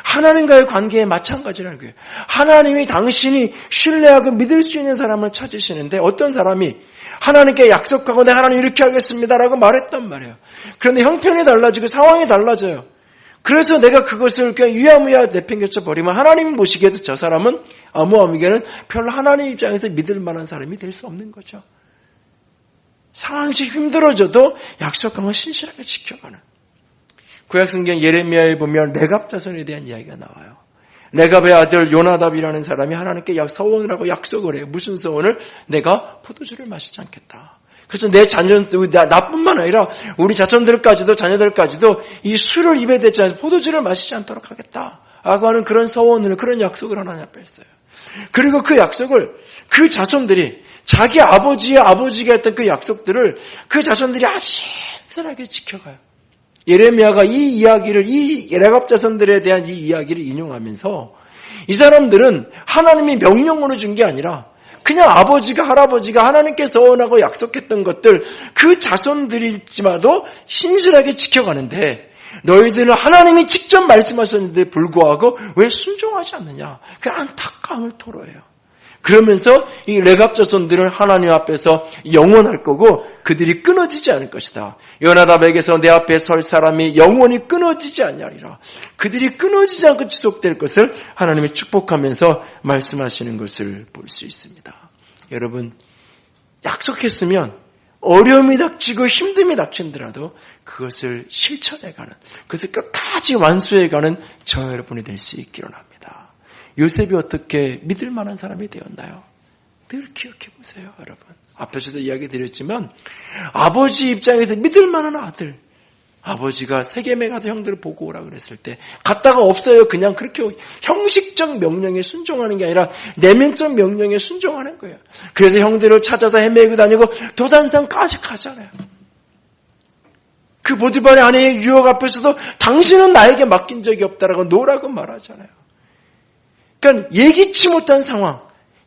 하나님과의 관계에 마찬가지라는 거예요. 하나님이 당신이 신뢰하고 믿을 수 있는 사람을 찾으시는데 어떤 사람이 하나님께 약속하고 내가 하나님 이렇게 하겠습니다라고 말했단 말이에요. 그런데 형편이 달라지고 상황이 달라져요. 그래서 내가 그것을 그냥 유야무야 내팽개쳐 버리면 하나님 보시기에도 저 사람은 아무에게는 별로 하나님 입장에서 믿을 만한 사람이 될 수 없는 거죠. 상황이 좀 힘들어져도 약속한 건 신실하게 지켜가는. 구약성경 예레미야에 보면 레갑 자손에 대한 이야기가 나와요. 레갑의 아들 요나답이라는 사람이 하나님께 서원을 하고 약속을 해요. 무슨 서원을? 내가 포도주를 마시지 않겠다. 그래서 내 자녀, 나뿐만 아니라 우리 자손들까지도 자녀들까지도 이 술을 입에 대지 않아서 포도주를 마시지 않도록 하겠다. 라고 하는 그런 서원을, 그런 약속을 하나님 앞에 했어요. 그리고 그 약속을 그 자손들이 자기 아버지가 했던 그 약속들을 그 자손들이 아주 신실하게 지켜가요. 예레미야가 이 이야기를, 이 레갑 자손들에 대한 이 이야기를 인용하면서 이 사람들은 하나님이 명령으로 준 게 아니라 그냥 아버지가 할아버지가 하나님께 서원하고 약속했던 것들 그 자손들일지마도 신실하게 지켜가는데 너희들은 하나님이 직접 말씀하셨는데 불구하고 왜 순종하지 않느냐? 그 안타까움을 토로해요. 그러면서 이 레갑 자손들은 하나님 앞에서 영원할 거고 그들이 끊어지지 않을 것이다. 요나답에게서 내 앞에 설 사람이 영원히 끊어지지 아니하리라. 그들이 끊어지지 않고 지속될 것을 하나님이 축복하면서 말씀하시는 것을 볼 수 있습니다. 여러분, 약속했으면 어려움이 닥치고 힘듦이 닥친더라도 그것을 실천해가는, 그것을 끝까지 완수해가는 저와 여러분이 될 수 있기를 합니다. 요셉이 어떻게 믿을 만한 사람이 되었나요? 늘 기억해 보세요, 여러분. 앞에서도 이야기 드렸지만 아버지 입장에서 믿을 만한 아들, 아버지가 세겜에 가서 형들을 보고 오라 그랬을 때 갔다가 없어요. 그냥 그렇게 형식적 명령에 순종하는 게 아니라 내면적 명령에 순종하는 거예요. 그래서 형들을 찾아서 헤매고 다니고 도단산까지 가잖아요. 그 보디발의 아내의 유혹 앞에서도 당신은 나에게 맡긴 적이 없다라고 노라고 말하잖아요. 그러니까 예기치 못한 상황,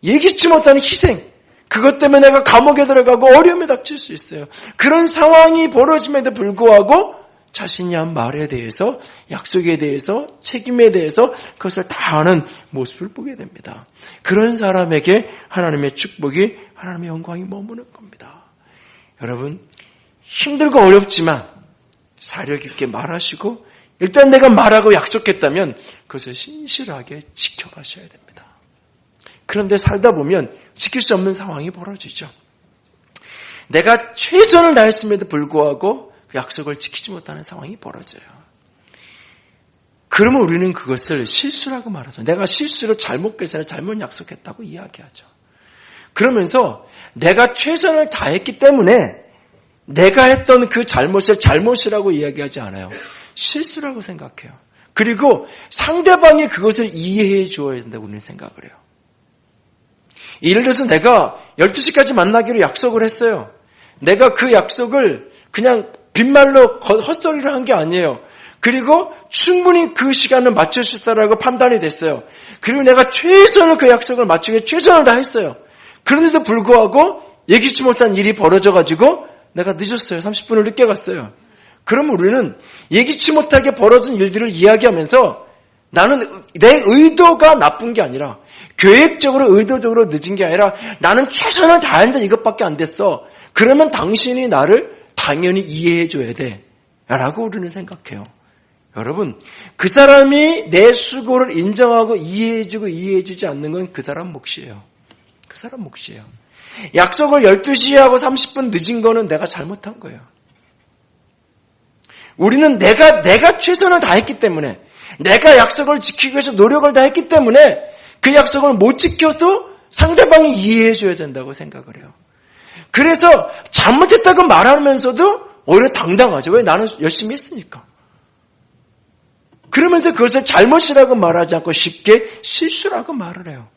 예기치 못한 희생, 그것 때문에 내가 감옥에 들어가고 어려움이 닥칠 수 있어요. 그런 상황이 벌어짐에도 불구하고 자신이 한 말에 대해서, 약속에 대해서, 책임에 대해서 그것을 다하는 모습을 보게 됩니다. 그런 사람에게 하나님의 축복이, 하나님의 영광이 머무는 겁니다. 여러분, 힘들고 어렵지만 사력 있게 말하시고 일단 내가 말하고 약속했다면 그것을 신실하게 지켜가셔야 됩니다. 그런데 살다 보면 지킬 수 없는 상황이 벌어지죠. 내가 최선을 다했음에도 불구하고 그 약속을 지키지 못하는 상황이 벌어져요. 그러면 우리는 그것을 실수라고 말하죠. 내가 실수로 잘못 계산해 잘못 약속했다고 이야기하죠. 그러면서 내가 최선을 다했기 때문에 내가 했던 그 잘못을 잘못이라고 이야기하지 않아요. 실수라고 생각해요. 그리고 상대방이 그것을 이해해 주어야 된다고 우리는 생각을 해요. 예를 들어서 내가 12시까지 만나기로 약속을 했어요. 내가 그 약속을 그냥 빈말로 헛소리를 한 게 아니에요. 그리고 충분히 그 시간을 맞출 수 있다라고 판단이 됐어요. 그리고 내가 최선을 그 약속을 맞추기 위해 최선을 다했어요. 그런데도 불구하고 예기치 못한 일이 벌어져가지고 내가 늦었어요. 30분을 늦게 갔어요. 그러면 우리는 예기치 못하게 벌어진 일들을 이야기하면서 나는 내 의도가 나쁜 게 아니라 계획적으로 의도적으로 늦은 게 아니라 나는 최선을 다했는데 이것밖에 안 됐어. 그러면 당신이 나를 당연히 이해해 줘야 돼 라고 우리는 생각해요. 여러분, 그 사람이 내 수고를 인정하고 이해해 주고 이해해 주지 않는 건 그 사람 몫이에요. 그 사람 몫이에요. 약속을 12시에 하고 30분 늦은 거는 내가 잘못한 거예요. 우리는 내가 최선을 다했기 때문에, 내가 약속을 지키기 위해서 노력을 다했기 때문에 그 약속을 못 지켜도 상대방이 이해해 줘야 된다고 생각을 해요. 그래서 잘못했다고 말하면서도 오히려 당당하죠. 왜? 나는 열심히 했으니까. 그러면서 그것을 잘못이라고 말하지 않고 쉽게 실수라고 말을 해요.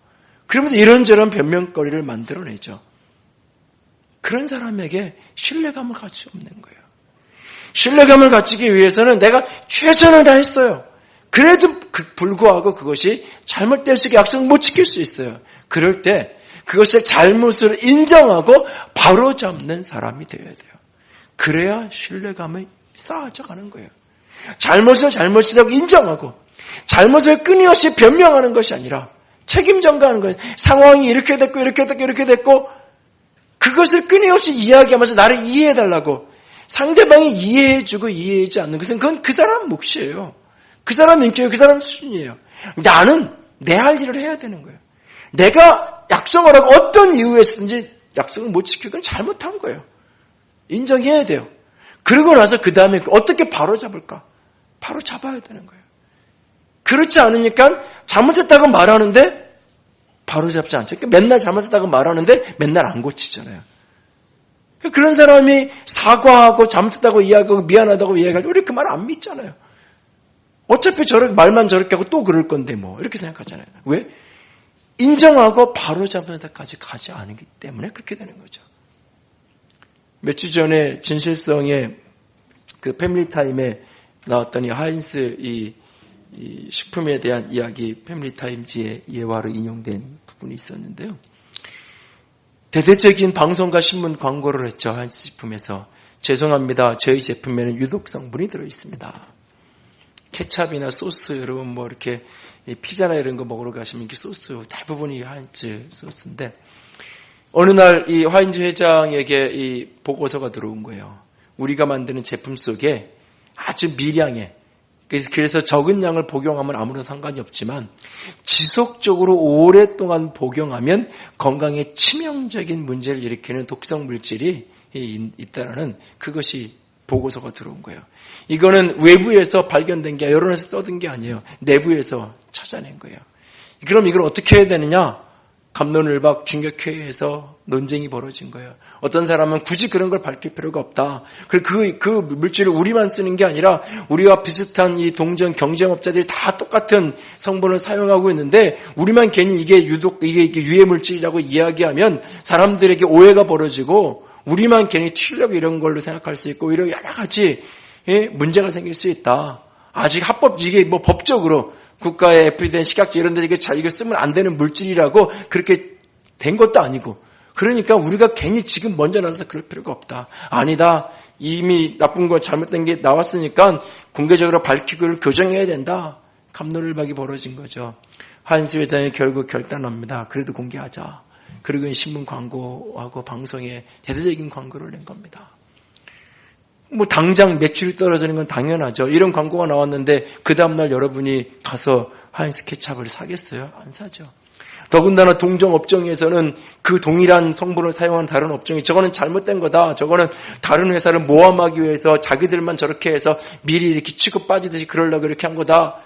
그러면서 이런저런 변명거리를 만들어내죠. 그런 사람에게 신뢰감을 갖지 없는 거예요. 신뢰감을 갖추기 위해서는 내가 최선을 다했어요. 그래도 불구하고 그것이 잘못될 수 있게 약속을 못 지킬 수 있어요. 그럴 때 그것을 잘못을 인정하고 바로 잡는 사람이 되어야 돼요. 그래야 신뢰감이 쌓아져 가는 거예요. 잘못을 잘못이라고 인정하고 잘못을 끊임없이 변명하는 것이 아니라 책임 전가하는 거예요. 상황이 이렇게 됐고 이렇게 됐고 이렇게 됐고 그것을 끊임없이 이야기하면서 나를 이해해달라고. 상대방이 이해해주고 이해하지 않는 것은 그건 그 사람 몫이에요. 그 사람 인격이에요. 그 사람 수준이에요. 나는 내 할 일을 해야 되는 거예요. 내가 약속을 하고 어떤 이유에서든지 약속을 못 지키고 그건 잘못한 거예요. 인정해야 돼요. 그러고 나서 그 다음에 어떻게 바로 잡을까? 바로 잡아야 되는 거예요. 그렇지 않으니까 잘못했다고 말하는데 바로 잡지 않죠. 그러니까 맨날 잘못했다고 말하는데 맨날 안 고치잖아요. 그런 사람이 사과하고 잘못했다고 이야기하고 미안하다고 이야기할 때 우리 그 말 안 믿잖아요. 어차피 저렇게 말만 저렇게 하고 또 그럴 건데 뭐 이렇게 생각하잖아요. 왜? 인정하고 바로 잡는 데까지 가지 않기 때문에 그렇게 되는 거죠. 몇 주 전에 진실성의 그 패밀리타임에 나왔던 이 하인스 이 식품에 대한 이야기 패밀리타임즈의 예화로 인용된 부분이 있었는데요. 대대적인 방송과 신문 광고를 했죠. 하인스 식품에서. 죄송합니다. 저희 제품에는 유독 성분이 들어있습니다. 케찹이나 소스, 여러분 뭐 이렇게 피자나 이런 거 먹으러 가시면 이게 소스 대부분이 하인즈 소스인데 어느 날 이 하인즈 회장에게 이 보고서가 들어온 거예요. 우리가 만드는 제품 속에 아주 미량의 그래서 적은 양을 복용하면 아무런 상관이 없지만 지속적으로 오랫동안 복용하면 건강에 치명적인 문제를 일으키는 독성 물질이 있다라는 그것이 보고서가 들어온 거예요. 이거는 외부에서 발견된 게 여론에서 써둔 게 아니에요. 내부에서 찾아낸 거예요. 그럼 이걸 어떻게 해야 되느냐? 갑론을박 중격회의에서 논쟁이 벌어진 거예요. 어떤 사람은 굳이 그런 걸 밝힐 필요가 없다. 그 물질을 우리만 쓰는 게 아니라 우리와 비슷한 이 동전 경쟁업자들이 다 똑같은 성분을 사용하고 있는데 우리만 괜히 이게 유해 물질이라고 이야기하면 사람들에게 오해가 벌어지고 우리만 괜히 튀려고 이런 걸로 생각할 수 있고 이런 여러 가지 문제가 생길 수 있다. 아직 이게 뭐 법적으로 국가에 FDA 식약처 이런 데 이거 쓰면 안 되는 물질이라고 그렇게 된 것도 아니고 그러니까 우리가 괜히 지금 먼저 나서서 그럴 필요가 없다. 아니다. 이미 나쁜 거 잘못된 게 나왔으니까 공개적으로 밝히고 교정해야 된다. 갑론을박이 벌어진 거죠. 하인스 회장이 결국 결단합니다. 그래도 공개하자. 그리고 신문 광고하고 방송에 대대적인 광고를 낸 겁니다. 뭐 당장 매출이 떨어지는 건 당연하죠. 이런 광고가 나왔는데 그 다음날 여러분이 가서 하인스 케찹을 사겠어요? 안 사죠. 더군다나 동종 업종에서는 그 동일한 성분을 사용한 다른 업종이 저거는 잘못된 거다. 저거는 다른 회사를 모함하기 위해서 자기들만 저렇게 해서 미리 이렇게 치고 빠지듯이 그러려고 이렇게 한 거다.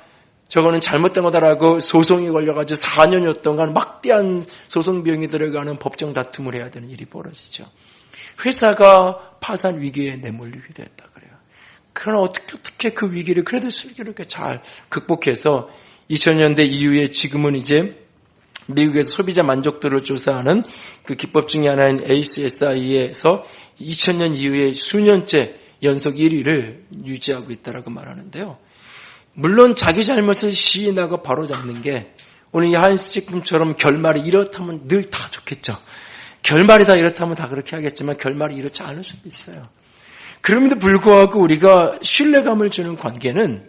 저거는 잘못된 거다라고 소송이 걸려가지고 4년여 동안 막대한 소송 비용이 들어가는 법정 다툼을 해야 되는 일이 벌어지죠. 회사가 파산 위기에 내몰리게 됐다 그래요. 그러나 어떻게 그 위기를 그래도 슬기롭게 잘 극복해서 2000년대 이후에 지금은 이제 미국에서 소비자 만족도를 조사하는 그 기법 중에 하나인 ACSI에서 2000년 이후에 수년째 연속 1위를 유지하고 있다라고 말하는데요. 물론 자기 잘못을 시인하고 바로잡는 게 오늘 이 하인스 식품처럼 결말이 이렇다면 늘 다 좋겠죠. 결말이 다 이렇다면 다 그렇게 하겠지만 결말이 이렇지 않을 수도 있어요. 그럼에도 불구하고 우리가 신뢰감을 주는 관계는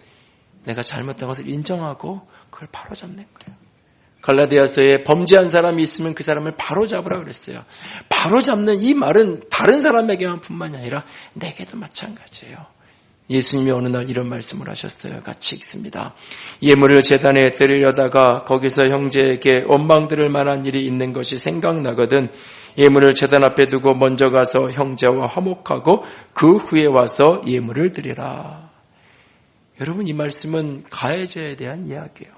내가 잘못한 것을 인정하고 그걸 바로잡는 거예요. 갈라디아서에 범죄한 사람이 있으면 그 사람을 바로잡으라 그랬어요. 바로잡는 이 말은 다른 사람에게만 뿐만이 아니라 내게도 마찬가지예요. 예수님이 어느 날 이런 말씀을 하셨어요. 같이 읽습니다. 예물을 제단에 드리려다가 거기서 형제에게 원망 들을 만한 일이 있는 것이 생각나거든 예물을 제단 앞에 두고 먼저 가서 형제와 화목하고 그 후에 와서 예물을 드리라. 여러분 이 말씀은 가해자에 대한 이야기예요.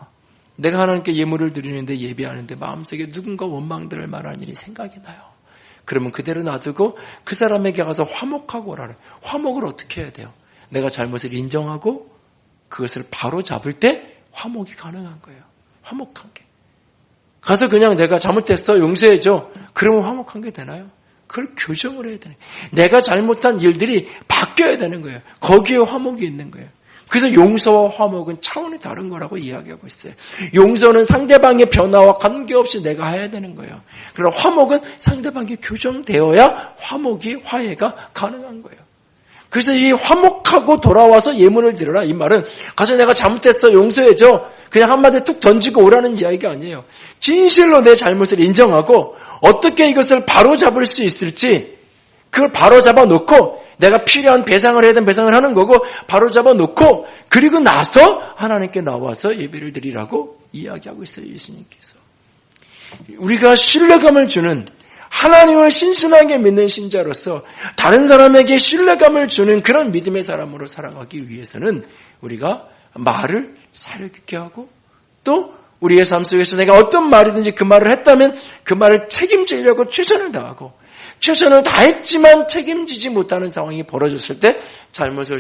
내가 하나님께 예물을 드리는데 예배하는데 마음속에 누군가 원망 들을 만한 일이 생각이 나요. 그러면 그대로 놔두고 그 사람에게 가서 화목하고 오라래. 화목을 어떻게 해야 돼요? 내가 잘못을 인정하고 그것을 바로 잡을 때 화목이 가능한 거예요. 화목한 게. 가서 그냥 내가 잘못했어 용서해줘. 그러면 화목한 게 되나요? 그걸 교정을 해야 되는 거예요. 내가 잘못한 일들이 바뀌어야 되는 거예요. 거기에 화목이 있는 거예요. 그래서 용서와 화목은 차원이 다른 거라고 이야기하고 있어요. 용서는 상대방의 변화와 관계없이 내가 해야 되는 거예요. 그러나 화목은 상대방이 교정되어야 화목이 화해가 가능한 거예요. 그래서 이 화목하고 돌아와서 예물을 드려라. 이 말은 가서 내가 잘못했어 용서해줘. 그냥 한마디 툭 던지고 오라는 이야기가 아니에요. 진실로 내 잘못을 인정하고 어떻게 이것을 바로잡을 수 있을지 그걸 바로잡아 놓고 내가 필요한 배상을 해야 되는 배상을 하는 거고 바로잡아 놓고 그리고 나서 하나님께 나와서 예배를 드리라고 이야기하고 있어요. 예수님께서. 우리가 신뢰감을 주는 하나님을 신신하게 믿는 신자로서 다른 사람에게 신뢰감을 주는 그런 믿음의 사람으로 살아가기 위해서는 우리가 말을 사려 깊게 하고 또 우리의 삶 속에서 내가 어떤 말이든지 그 말을 했다면 그 말을 책임지려고 최선을 다하고 최선을 다했지만 책임지지 못하는 상황이 벌어졌을 때 잘못을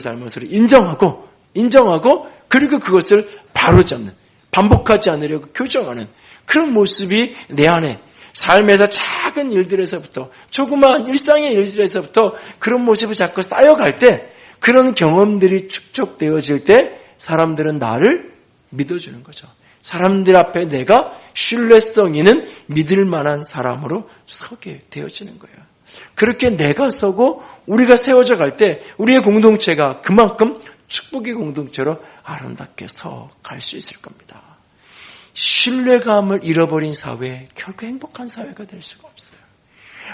인정하고 그리고 그것을 바로잡는 반복하지 않으려고 교정하는 그런 모습이 내 안에 삶에서 작은 일들에서부터 조그마한 일상의 일들에서부터 그런 모습이 자꾸 쌓여갈 때 그런 경험들이 축적되어질 때 사람들은 나를 믿어주는 거죠. 사람들 앞에 내가 신뢰성 있는 믿을 만한 사람으로 서게 되어지는 거예요. 그렇게 내가 서고 우리가 세워져 갈 때 우리의 공동체가 그만큼 축복의 공동체로 아름답게 서 갈 수 있을 겁니다. 신뢰감을 잃어버린 사회, 결코 행복한 사회가 될 수가 없어요.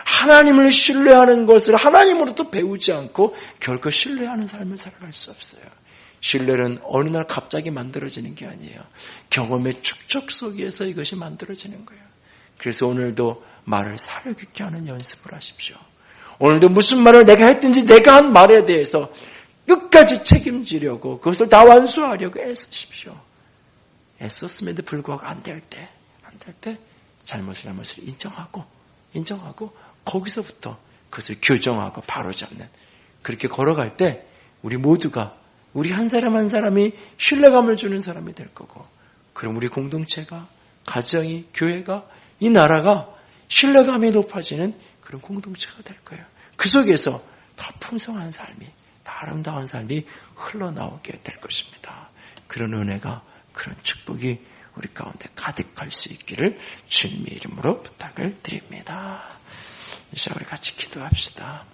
하나님을 신뢰하는 것을 하나님으로부터 배우지 않고 결코 신뢰하는 삶을 살아갈 수 없어요. 신뢰는 어느 날 갑자기 만들어지는 게 아니에요. 경험의 축적 속에서 이것이 만들어지는 거예요. 그래서 오늘도 말을 사려 깊게 하는 연습을 하십시오. 오늘도 무슨 말을 내가 했든지 내가 한 말에 대해서 끝까지 책임지려고 그것을 다 완수하려고 애쓰십시오. 애썼음에도 불구하고 안 될 때 잘못을 인정하고 거기서부터 그것을 교정하고 바로잡는 그렇게 걸어갈 때 우리 모두가 우리 한 사람 한 사람이 신뢰감을 주는 사람이 될 거고 그럼 우리 공동체가 가정이 교회가 이 나라가 신뢰감이 높아지는 그런 공동체가 될 거예요. 그 속에서 더 풍성한 삶이 더 아름다운 삶이 흘러나오게 될 것입니다. 그런 은혜가 그런 축복이 우리 가운데 가득할 수 있기를 주님의 이름으로 부탁을 드립니다. 이제 우리 같이 기도합시다.